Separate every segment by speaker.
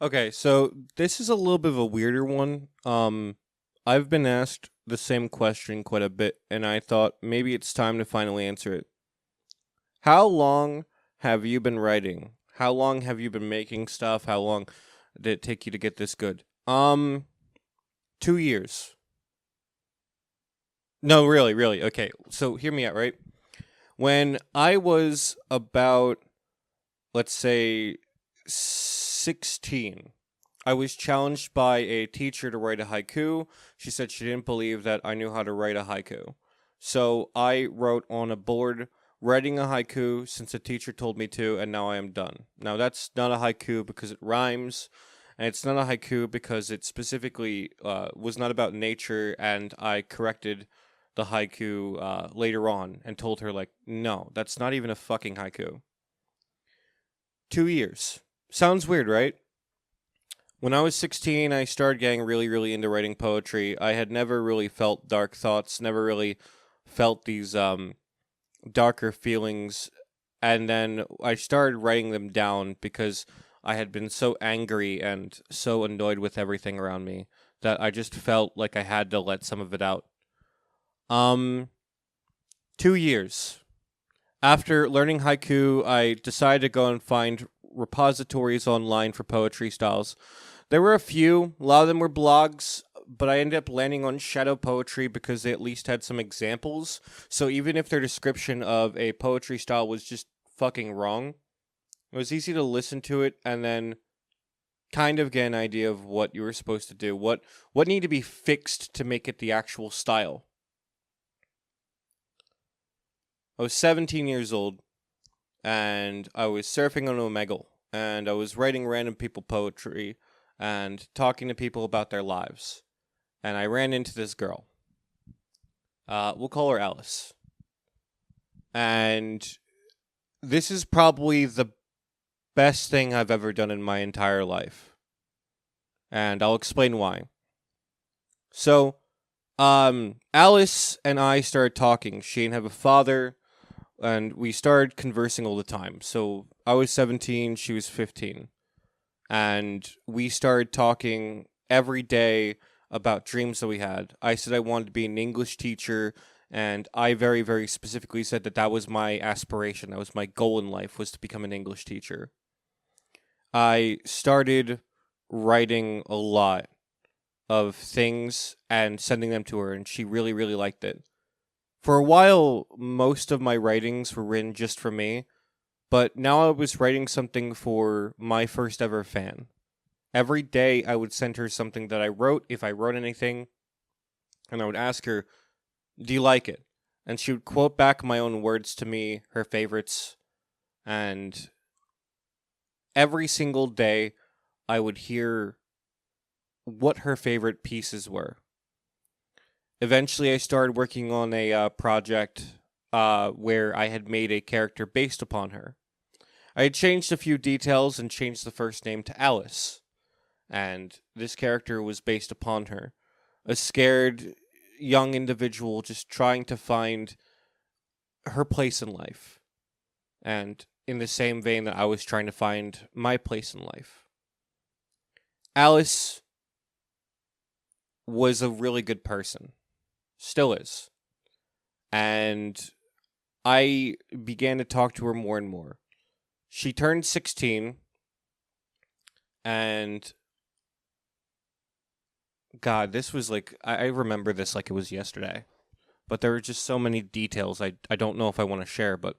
Speaker 1: Okay, so this is a little bit of a weirder one. I've been asked the same question quite a bit, and I thought maybe it's time to finally answer it. How long have you been writing? How long have you been making stuff? How long did it take you to get this good? 2 years. No, really, really. Okay, so hear me out, right? When I was about, let's say, 16, I was challenged by a teacher to write a haiku. She said she didn't believe that I knew how to write a haiku. So I wrote on a board writing a haiku since the teacher told me to, and now I am done. Now, that's not a haiku because it rhymes, and it's not a haiku because it specifically was not about nature, and I corrected the haiku later on and told her, like, no, that's not even a fucking haiku. 2 years. Sounds weird, right? When I was 16, I started getting really, really into writing poetry. I had never really felt dark thoughts, never really felt these darker feelings. And then I started writing them down because I had been so angry and so annoyed with everything around me that I just felt like I had to let some of it out. Um, 2 years. After learning haiku, I decided to go and find repositories online for poetry styles. There were a few. A lot of them were blogs, but I ended up landing on Shadow Poetry because they at least had some examples. So even if their description of a poetry style was just fucking wrong, it was easy to listen to it and then kind of get an idea of what you were supposed to do, what needed to be fixed to make it the actual style. I was 17 years old and I was surfing on Omegle and I was writing random people poetry and talking to people about their lives. And I ran into this girl. We'll call her Alice. And this is probably the best thing I've ever done in my entire life. And I'll explain why. So, Alice and I started talking. She didn't have a father, and we started conversing all the time. So, I was 17, she was 15. And we started talking every day about dreams that we had. I said I wanted to be an English teacher, and I very, very specifically said that that was my aspiration. That was my goal in life, was to become an English teacher. I started writing a lot of things and sending them to her, and she really, really liked it. For a while, most of my writings were written just for me, but now I was writing something for my first ever fan. Every day I would send her something that I wrote, if I wrote anything, and I would ask her, do you like it? And she would quote back my own words to me, her favorites, and every single day I would hear what her favorite pieces were. Eventually, I started working on a project where I had made a character based upon her. I had changed a few details and changed the first name to Alice, and this character was based upon her. A scared young individual just trying to find her place in life, and in the same vein that I was trying to find my place in life. Alice was a really good person, still is, and I began to talk to her more and more. She turned 16, and God, this was like, I remember this like it was yesterday, but there were just so many details I don't know if I want to share. But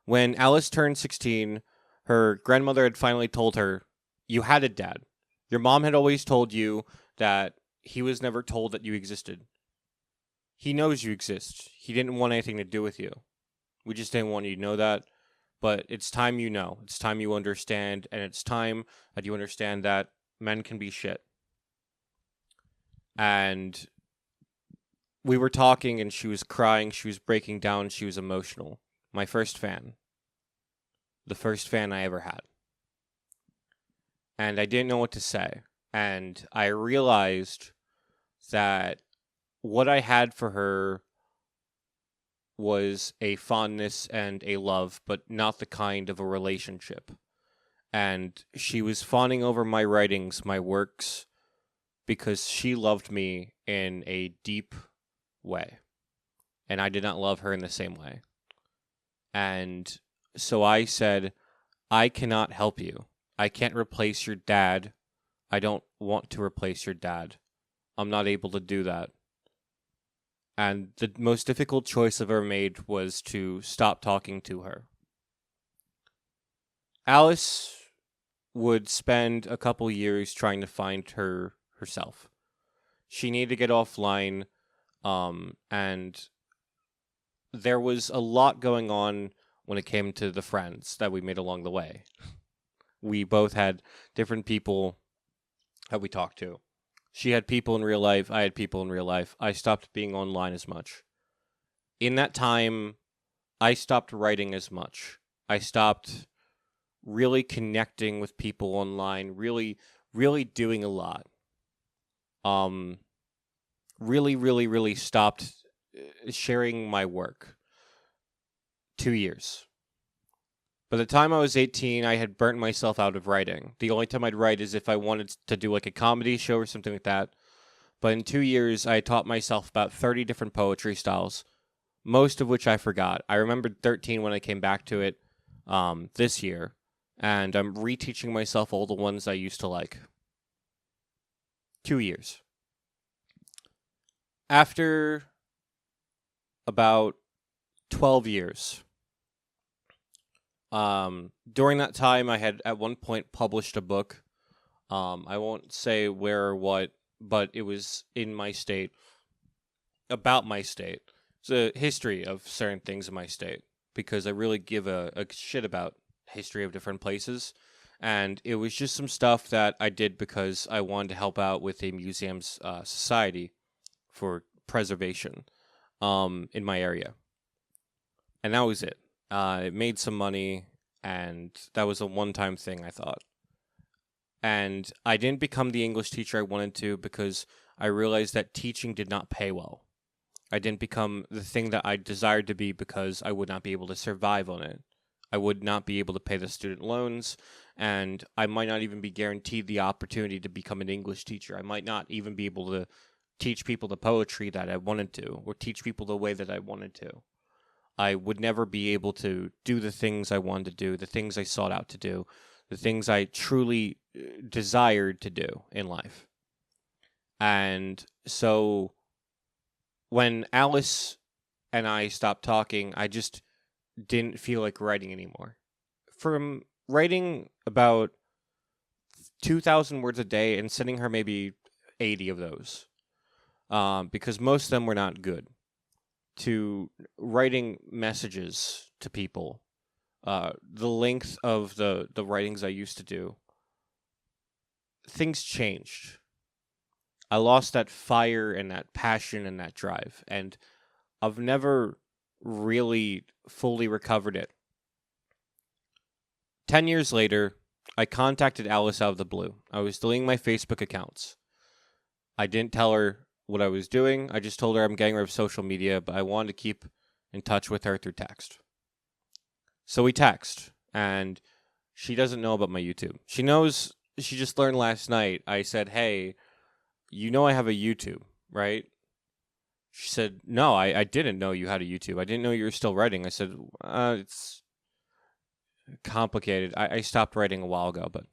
Speaker 1: when Alice turned 16, her grandmother had finally told her, you had a dad. Your mom had always told you that he was never told that you existed. He knows you exist. He didn't want anything to do with you. We just didn't want you to know that. But it's time you know. It's time you understand. And it's time that you understand that men can be shit. And we were talking and she was crying. She was breaking down. She was emotional. My first fan. The first fan I ever had. And I didn't know what to say. And I realized that what I had for her was a fondness and a love, but not the kind of a relationship. And she was fawning over my writings, my works, because she loved me in a deep way. And I did not love her in the same way. And so I said, I cannot help you. I can't replace your dad. I don't want to replace your dad. I'm not able to do that. And the most difficult choice I've ever made was to stop talking to her. Alice would spend a couple years trying to find herself. She needed to get offline, and there was a lot going on when it came to the friends that we made along the way. We both had different people that we talked to. She had people in real life, I had people in real life. I stopped being online as much. In that time, I stopped writing as much. I stopped really connecting with people online, really doing a lot. Really stopped sharing my work. 2 years. By the time I was 18, I had burnt myself out of writing. The only time I'd write is if I wanted to do like a comedy show or something like that. But in 2 years, I taught myself about 30 different poetry styles, most of which I forgot. I remembered 13 when I came back to it this year, and I'm reteaching myself all the ones I used to like. 2 years. After about 12 years, during that time, I had at one point published a book. I won't say where or what, but it was in my state, about my state. It's a history of certain things in my state, because I really give a shit about history of different places. And it was just some stuff that I did because I wanted to help out with a museum's society for preservation in my area. And that was it. It made some money, and that was a one-time thing, I thought. And I didn't become the English teacher I wanted to because I realized that teaching did not pay well. I didn't become the thing that I desired to be because I would not be able to survive on it. I would not be able to pay the student loans, and I might not even be guaranteed the opportunity to become an English teacher. I might not even be able to teach people the poetry that I wanted to, or teach people the way that I wanted to. I would never be able to do the things I wanted to do, the things I sought out to do, the things I truly desired to do in life. And so when Alice and I stopped talking, I just didn't feel like writing anymore. From writing about 2,000 words a day and sending her maybe 80 of those, because most of them were not good, to writing messages to people, the length of the writings I used to do, things changed. I lost that fire and that passion and that drive, and I've never really fully recovered it. 10 years later, I contacted Alice out of the blue. I was deleting my Facebook accounts. I didn't tell her what I was doing. I just told her I'm getting rid of social media, but I wanted to keep in touch with her through text. So we text, and she doesn't know about my YouTube. She knows, she just learned last night. I said, hey, you know I have a YouTube, right? She said, no, I didn't know you had a YouTube. I didn't know you were still writing. I said, it's complicated. I stopped writing a while ago, but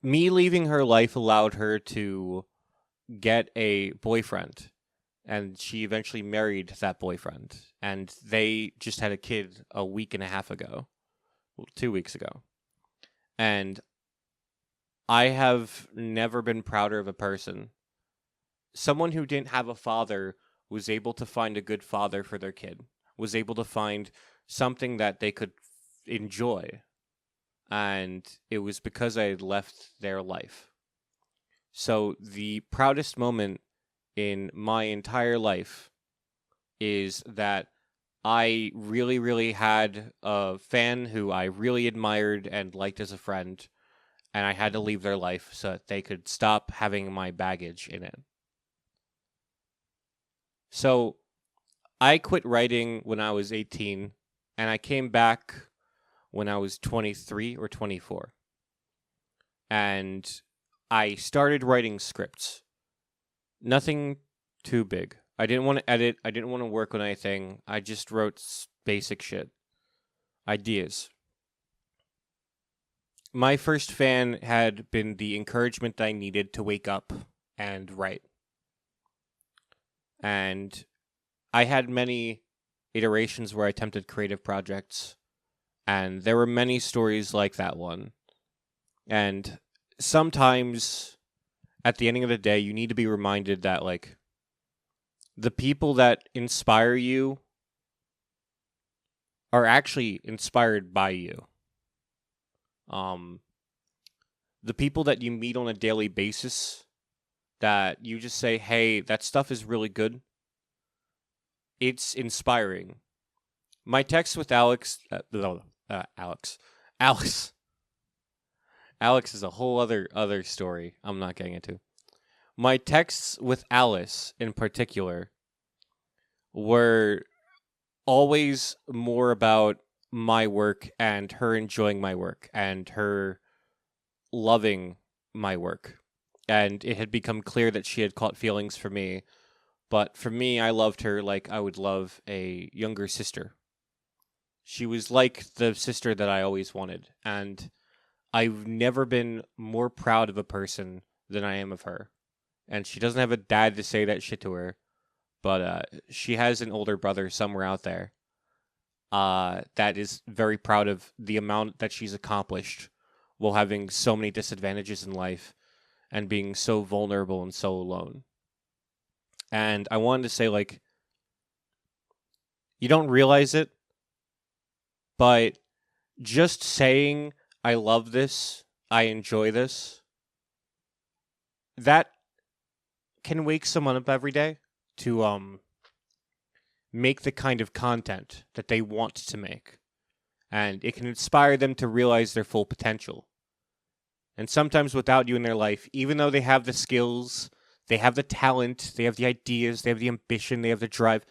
Speaker 1: me leaving her life allowed her to get a boyfriend, and she eventually married that boyfriend, and they just had a kid a week and a half ago, 2 weeks ago. And I have never been prouder of a person. Someone who didn't have a father was able to find a good father for their kid, was able to find something that they could enjoy. And it was because I had left their life. So the proudest moment in my entire life is that I really had a fan who I really admired and liked as a friend, and I had to leave their life so that they could stop having my baggage in it. So I quit writing when I was 18 and I came back when I was 23 or 24. And I started writing scripts. Nothing too big. I didn't want to edit. I didn't want to work on anything. I just wrote basic shit. Ideas. My first fan had been the encouragement I needed to wake up and write. And I had many iterations where I attempted creative projects, and there were many stories like that one. And sometimes at the ending of the day, you need to be reminded that, like, the people that inspire you are actually inspired by you. The people that you meet on a daily basis that you just say, hey, that stuff is really good. It's inspiring. My text with Alex is a whole other story I'm not getting into. My texts with Alice in particular were always more about my work and her enjoying my work and her loving my work. And it had become clear that she had caught feelings for me. But for me, I loved her like I would love a younger sister. She was like the sister that I always wanted. And I've never been more proud of a person than I am of her. And she doesn't have a dad to say that shit to her. But she has an older brother somewhere out there that is very proud of the amount that she's accomplished while having so many disadvantages in life and being so vulnerable and so alone. And I wanted to say, like, you don't realize it, but just saying, I love this, I enjoy this, that can wake someone up every day to make the kind of content that they want to make. And it can inspire them to realize their full potential. And sometimes without you in their life, even though they have the skills, they have the talent, they have the ideas, they have the ambition, they have the drive,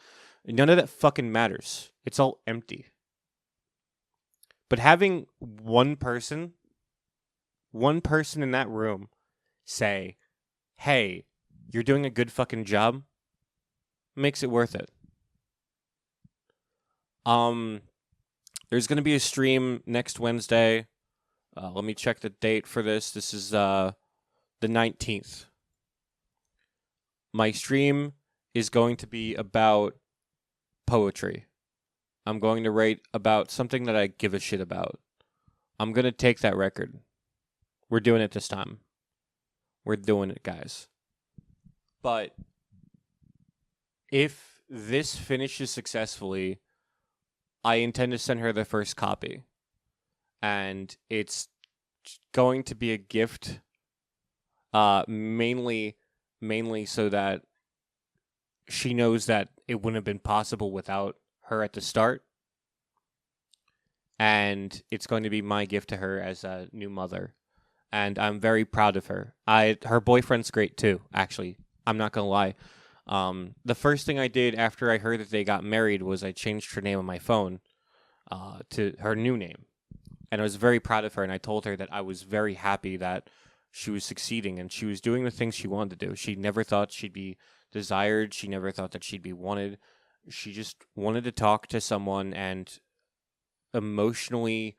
Speaker 1: none of that fucking matters. It's all empty. But having one person in that room say, hey, you're doing a good fucking job, makes it worth it. There's going to be a stream next Wednesday. Let me check the date for this. This is the 19th. My stream is going to be about poetry. I'm going to write about something that I give a shit about. I'm going to take that record. We're doing it this time. We're doing it, guys. But if this finishes successfully, I intend to send her the first copy. And it's going to be a gift, mainly so that she knows that it wouldn't have been possible without her at the start. And it's going to be my gift to her as a new mother. And I'm very proud of her. Her boyfriend's great too, actually. I'm not going to lie. The first thing I did after I heard that they got married was I changed her name on my phone to her new name. And I was very proud of her, and I told her that I was very happy that she was succeeding and she was doing the things she wanted to do. She never thought she'd be desired. She never thought that she'd be wanted. She just wanted to talk to someone and emotionally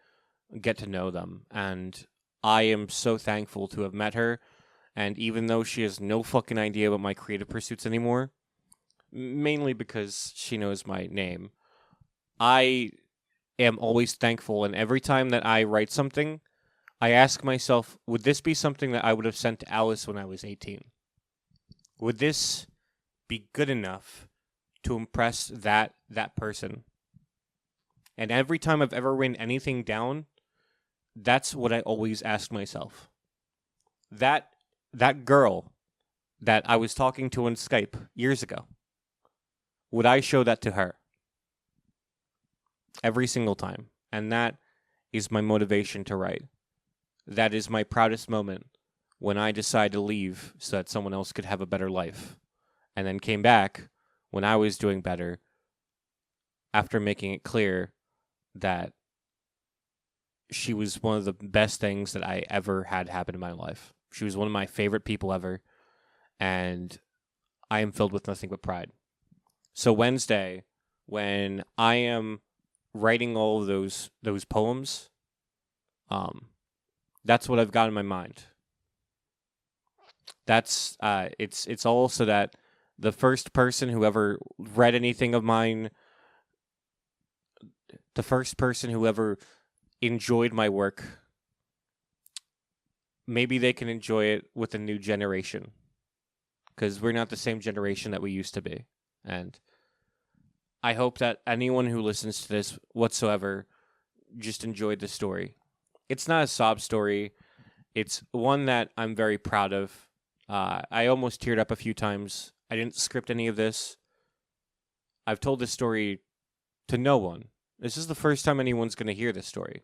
Speaker 1: get to know them. And I am so thankful to have met her. And even though she has no fucking idea about my creative pursuits anymore, mainly because she knows my name, I am always thankful. And every time that I write something, I ask myself, would this be something that I would have sent to Alice when I was 18? Would this be good enough to impress that person? And every time I've ever written anything down, that's what I always ask myself. That girl that I was talking to on Skype years ago, would I show that to her? Every single time. And that is my motivation to write. That is my proudest moment, when I decided to leave so that someone else could have a better life. And then came back when I was doing better, after making it clear that she was one of the best things that I ever had happen in my life. She was one of my favorite people ever, and I am filled with nothing but pride. So Wednesday, when I am writing all of those poems, that's what I've got in my mind. That's it's all so that the first person who ever read anything of mine, the first person who ever enjoyed my work, maybe they can enjoy it with a new generation, because we're not the same generation that we used to be. And I hope that anyone who listens to this whatsoever just enjoyed the story. It's not a sob story. It's one that I'm very proud of. I almost teared up a few times. I didn't script any of this. I've told this story to no one. This is the first time anyone's going to hear this story.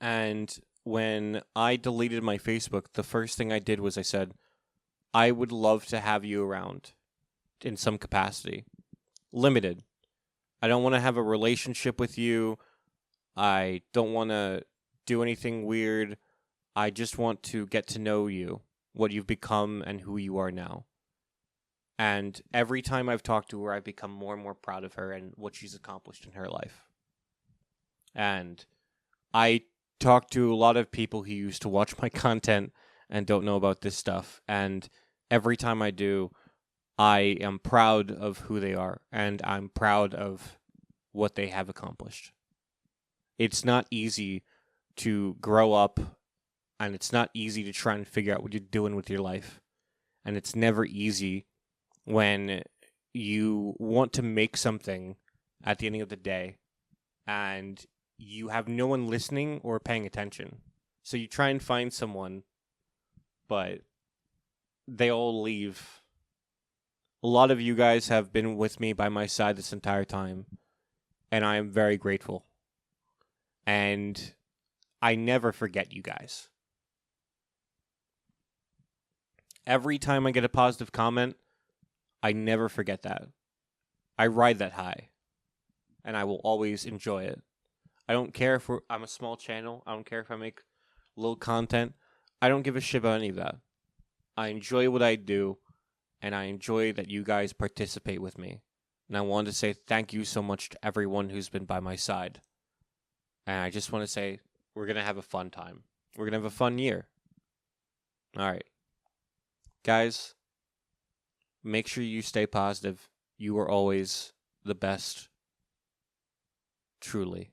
Speaker 1: And when I deleted my Facebook, the first thing I did was I said, I would love to have you around in some capacity. Limited. I don't want to have a relationship with you. I don't want to do anything weird. I just want to get to know you, what you've become, and who you are now. And every time I've talked to her, I've become more and more proud of her and what she's accomplished in her life. And I talk to a lot of people who used to watch my content and don't know about this stuff. And every time I do, I am proud of who they are, and I'm proud of what they have accomplished. It's not easy to grow up, and it's not easy to try and figure out what you're doing with your life. And it's never easy when you want to make something at the end of the day and you have no one listening or paying attention. So you try and find someone, but they all leave. A lot of you guys have been with me by my side this entire time, and I am very grateful. And I never forget you guys. Every time I get a positive comment, I never forget that. I ride that high, and I will always enjoy it. I don't care if I'm a small channel. I don't care if I make little content. I don't give a shit about any of that. I enjoy what I do, and I enjoy that you guys participate with me. And I wanted to say thank you so much to everyone who's been by my side. And I just want to say we're going to have a fun time. We're going to have a fun year. All right. Guys, make sure you stay positive. You are always the best. Truly.